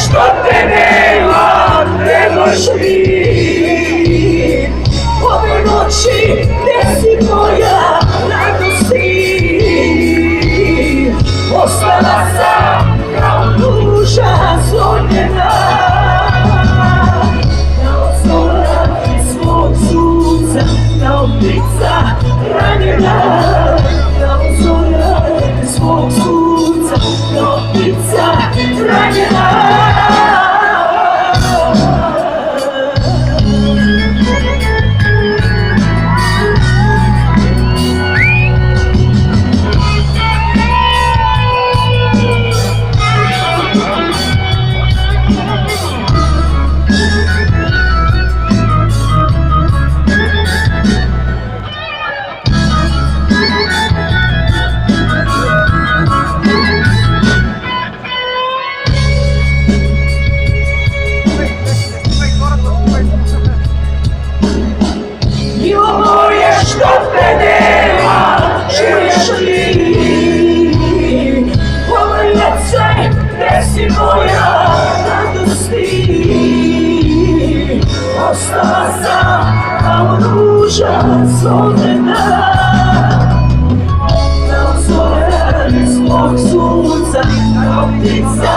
što te nema, trebaš mi. Ove noći gdje si moja radosti, ostala sam kao duša zlomljena, kao zora svog sunca, kao ptica ranjena, kao zora svog sunca, kao ptica ranjena. Što te nema, čuješ li? Ove ljece, gdje si moja radosti, ostala sam kao ruža zlomljena, kao zora svog sunca, kao ptica